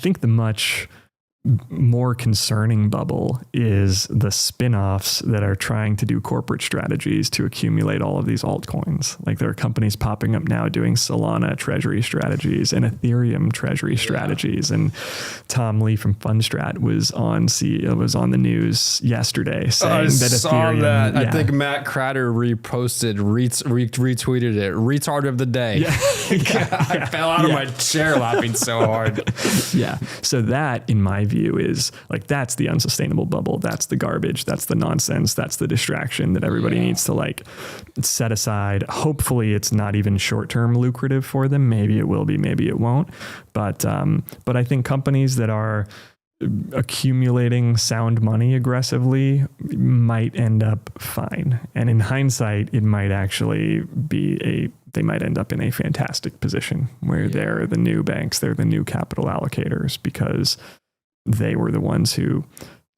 think the much more concerning bubble is the spin-offs that are trying to do corporate strategies to accumulate all of these altcoins. Like there are companies popping up now doing Solana Treasury strategies and Ethereum Treasury strategies. And Tom Lee from Fundstrat was on the news yesterday saying that Ethereum. That. I think Matt Kratter retweeted it. Retard of the day. Yeah. I fell out of my chair laughing so hard. Yeah. So that, in my view, is like, that's the unsustainable bubble. That's the garbage. That's the nonsense. That's the distraction that everybody needs to like set aside. Hopefully it's not even short-term lucrative for them. Maybe it will be, maybe it won't. But I think companies that are accumulating sound money aggressively might end up fine. And in hindsight, it might actually they might end up in a fantastic position where they're the new banks, they're the new capital allocators, because they were the ones who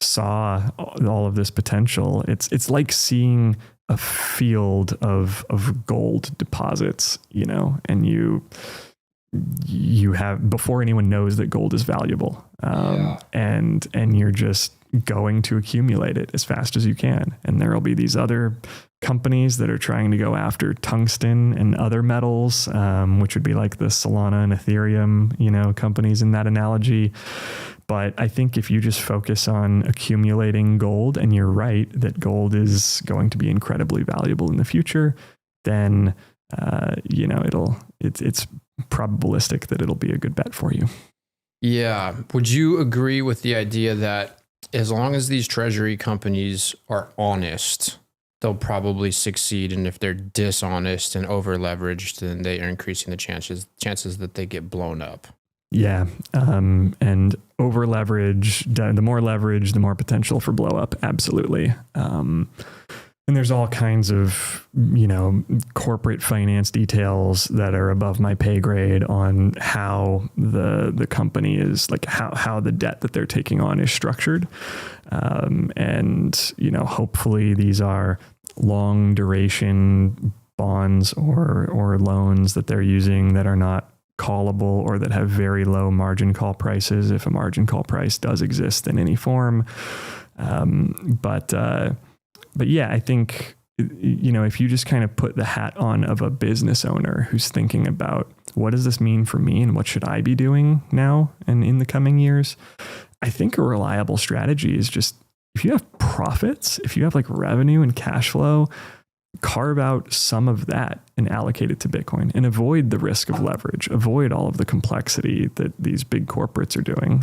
saw all of this potential. It's like seeing a field of gold deposits, and you have, before anyone knows that gold is valuable, and you're just going to accumulate it as fast as you can. And there'll be these other companies that are trying to go after tungsten and other metals, which would be like the Solana and Ethereum, companies in that analogy. But I think if you just focus on accumulating gold, and you're right that gold is going to be incredibly valuable in the future, then it's probabilistic that it'll be a good bet for you. Yeah. Would you agree with the idea that as long as these treasury companies are honest, they'll probably succeed, and if they're dishonest and over leveraged, then they are increasing the chances that they get blown up? Yeah. And over leverage, the more leverage, the more potential for blow up. Absolutely. And there's all kinds of, corporate finance details that are above my pay grade on how the company is, like how the debt that they're taking on is structured. And hopefully these are long duration bonds or loans that they're using that are not callable, or that have very low margin call prices, if a margin call price does exist in any form. But yeah, I think, if you just kind of put the hat on of a business owner who's thinking about, what does this mean for me and what should I be doing now and in the coming years? I think a reliable strategy is just, if you have profits, if you have like revenue and cash flow, carve out some of that and allocate it to Bitcoin, and avoid the risk of leverage, avoid all of the complexity that these big corporates are doing.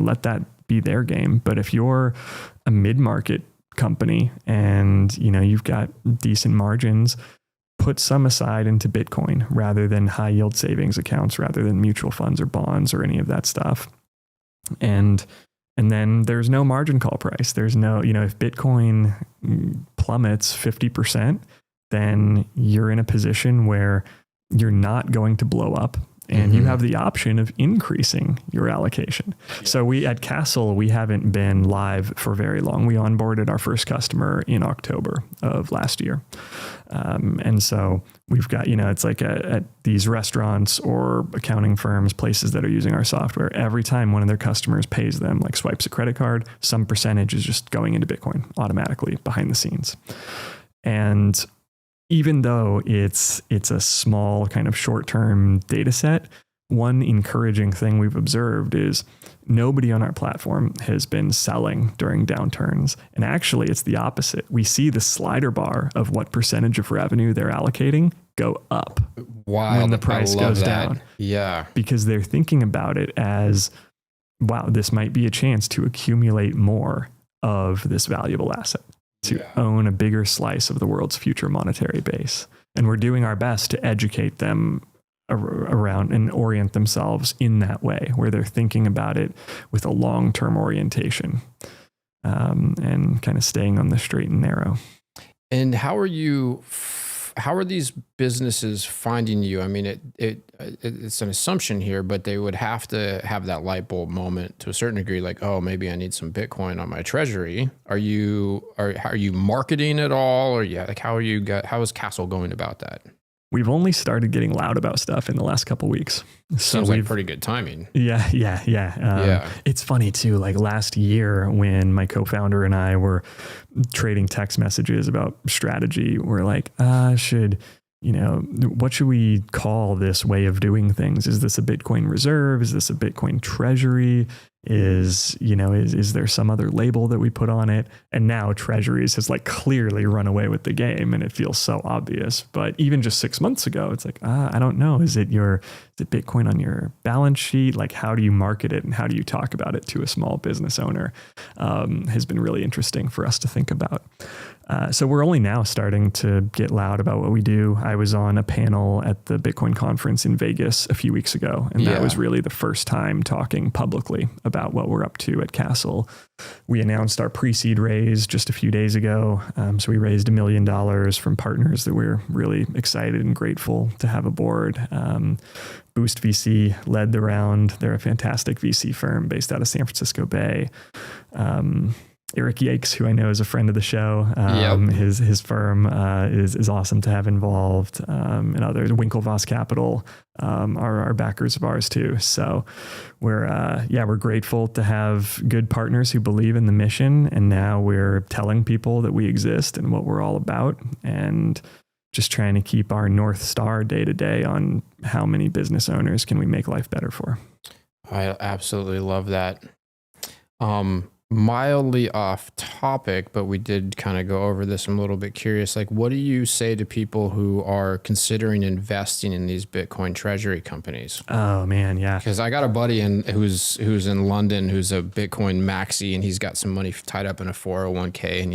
Let that be their game. But if you're a mid-market company and, you've got decent margins, put some aside into Bitcoin rather than high yield savings accounts, rather than mutual funds or bonds or any of that stuff. And then there's no margin call price. There's no, if Bitcoin plummets 50%, then you're in a position where you're not going to blow up, and you have the option of increasing your allocation. Yeah. So at Castle, we haven't been live for very long. We onboarded our first customer in October of last year. And so we've got, it's like at these restaurants or accounting firms, places that are using our software, every time one of their customers pays them, like swipes a credit card, some percentage is just going into Bitcoin automatically behind the scenes. And even though it's a small kind of short-term data set, one encouraging thing we've observed is nobody on our platform has been selling during downturns. And actually, it's the opposite. We see the slider bar of what percentage of revenue they're allocating go up when the price goes down. Yeah. Because they're thinking about it as, wow, this might be a chance to accumulate more of this valuable asset, to own a bigger slice of the world's future monetary base. And we're doing our best to educate them around and orient themselves in that way, where they're thinking about it with a long-term orientation, and kind of staying on the straight and narrow. And how are these businesses finding you? I mean, it's an assumption here, but they would have to have that light bulb moment to a certain degree, like, oh, maybe I need some Bitcoin on my treasury. Are you marketing at all? Or how is Castle going about that? we've only started getting loud about stuff in the last couple weeks. So Seems like pretty good timing. Yeah. It's funny too. Like last year when my co-founder and I were trading text messages about strategy, we're like, what should we call this way of doing things? Is this a Bitcoin reserve? Is this a Bitcoin treasury? Is there some other label that we put on it? And now treasuries has like clearly run away with the game and it feels so obvious. But even just 6 months ago, it's like, I don't know. Is it Bitcoin on your balance sheet? Like, how do you market it and how do you talk about it to a small business owner? Has been really interesting for us to think about. So we're only now starting to get loud about what we do. I was on a panel at the Bitcoin conference in Vegas a few weeks ago, and that was really the first time talking publicly about what we're up to at Castle. We announced our pre-seed raise just a few days ago. So we raised $1 million from partners that we're really excited and grateful to have aboard. Boost VC led the round. They're a fantastic VC firm based out of San Francisco Bay. Eric Yakes, who I know is a friend of the show, his firm is awesome to have involved, and others. Winklevoss Capital are backers of ours too. So we're grateful to have good partners who believe in the mission, and now we're telling people that we exist and what we're all about, and just trying to keep our North Star day to day on how many business owners can we make life better for. I absolutely love that. Mildly off topic, but we did kind of go over this. I'm a little bit curious. Like, what do you say to people who are considering investing in these Bitcoin treasury companies? Oh man, yeah. Because I got a buddy who's in London who's a Bitcoin maxi, and he's got some money tied up in a 401k, and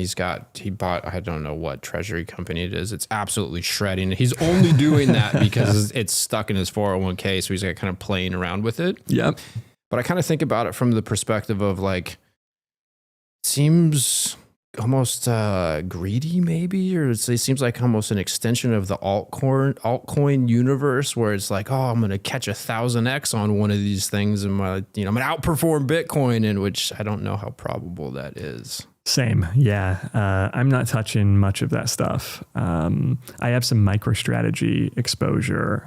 he bought, I don't know what treasury company it is. It's absolutely shredding. He's only doing that because it's stuck in his 401k, so he's like kind of playing around with it. Yep. But I kind of think about it from the perspective of like, seems almost greedy maybe, or it seems like almost an extension of the altcoin universe, where it's like, oh, I'm going to catch 1,000x on one of these things, and I'm going to outperform Bitcoin, in which I don't know how probable that is. Same. Yeah. I'm not touching much of that stuff. I have some MicroStrategy exposure,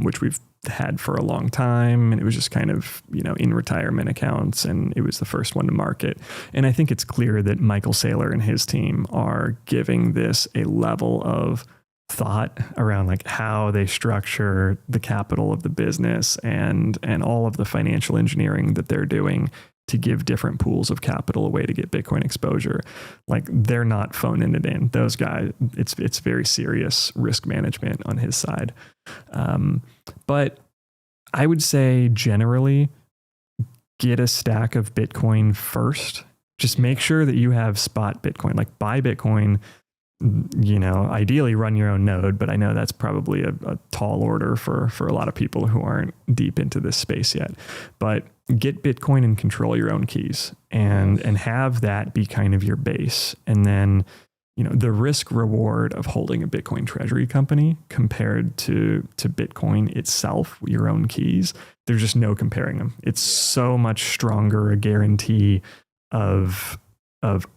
which we've had for a long time. And it was just kind of, in retirement accounts, and it was the first one to market. And I think it's clear that Michael Saylor and his team are giving this a level of thought around like how they structure the capital of the business and all of the financial engineering that they're doing to give different pools of capital a way to get Bitcoin exposure. Like, they're not phoning it in. Those guys, it's very serious risk management on his side. But I would say generally get a stack of Bitcoin first. Just make sure that you have spot Bitcoin, like buy Bitcoin, ideally run your own node, but I know that's probably a tall order for a lot of people who aren't deep into this space yet. But get Bitcoin and control your own keys and have that be kind of your base. And then, the risk reward of holding a Bitcoin treasury company compared to Bitcoin itself, your own keys, there's just no comparing them. It's so much stronger a guarantee of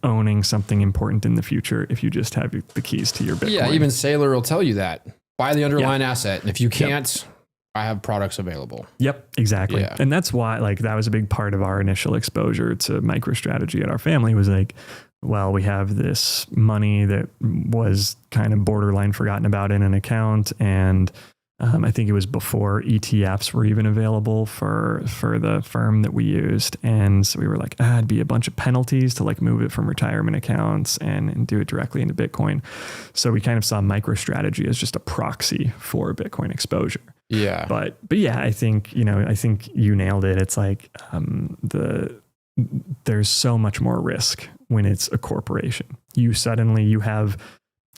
owning something important in the future if you just have the keys to your Bitcoin. Yeah, even Saylor will tell you that. Buy the underlying asset. And if you can't, I have products available. Yep, exactly. Yeah. And that's why, that was a big part of our initial exposure to MicroStrategy at our family, was like, well, we have this money that was kind of borderline forgotten about in an account. And I think it was before ETFs were even available for the firm that we used. And so we were like, it'd be a bunch of penalties to move it from retirement accounts and do it directly into Bitcoin. So we kind of saw MicroStrategy as just a proxy for Bitcoin exposure. Yeah. But yeah, I think you nailed it. It's like there's so much more risk when it's a corporation. You have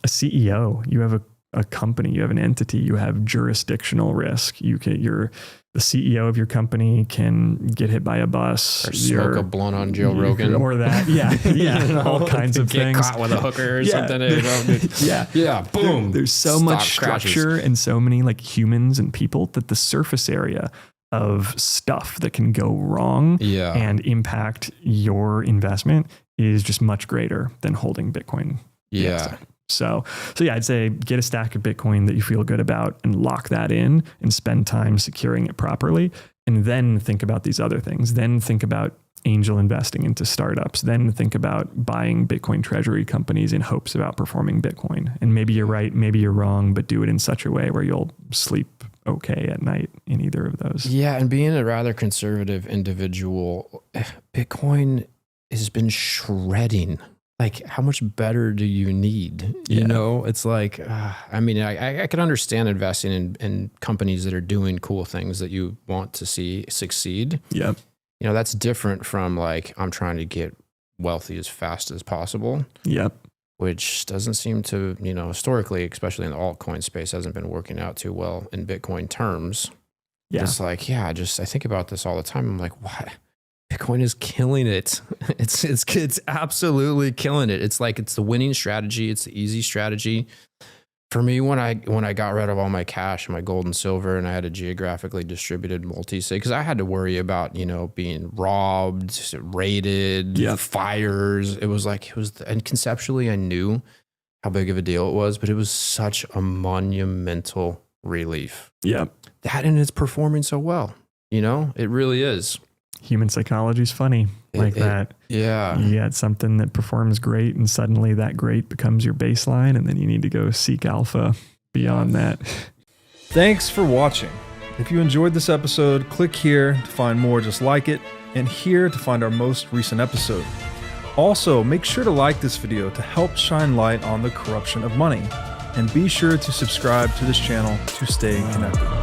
a CEO, you have a company, you have an entity, you have jurisdictional risk. The CEO of your company can get hit by a bus, or smoke a blunt on Joe Rogan, or that. Yeah. All kinds of things. Get caught with a hooker or something. Yeah. Boom. There's so much structure and so many humans and people that the surface area of stuff that can go wrong and impact your investment is just much greater than holding Bitcoin. Yeah. So yeah, I'd say get a stack of Bitcoin that you feel good about and lock that in and spend time securing it properly. And then think about these other things. Then think about angel investing into startups. Then think about buying Bitcoin treasury companies in hopes of outperforming Bitcoin. And maybe you're right, maybe you're wrong, but do it in such a way where you'll sleep okay at night in either of those. Yeah. And being a rather conservative individual, Bitcoin has been shredding. Like, how much better do you need? You know, it's like, I mean, I can understand investing in companies that are doing cool things that you want to see succeed. Yep. You know, that's different from like, I'm trying to get wealthy as fast as possible. Yep. Which doesn't seem to, you know, historically, especially in the altcoin space, hasn't been working out too well in Bitcoin terms. Yeah. It's like, I think about this all the time. I'm like, what? Bitcoin is killing it. It's absolutely killing it. It's like, it's the winning strategy. It's the easy strategy. For me, when I got rid of all my cash and my gold and silver, and I had a geographically distributed multi-sig, because I had to worry about, you know, being robbed, raided, fires. And conceptually I knew how big of a deal it was, but it was such a monumental relief. Yeah. That, and it's performing so well. You know, it really is. Human psychology is funny that. Yeah. You get something that performs great and suddenly that great becomes your baseline, and then you need to go seek alpha beyond that. Thanks for watching. If you enjoyed this episode, click here to find more just like it, and here to find our most recent episode. Also, make sure to like this video to help shine light on the corruption of money, and be sure to subscribe to this channel to stay connected.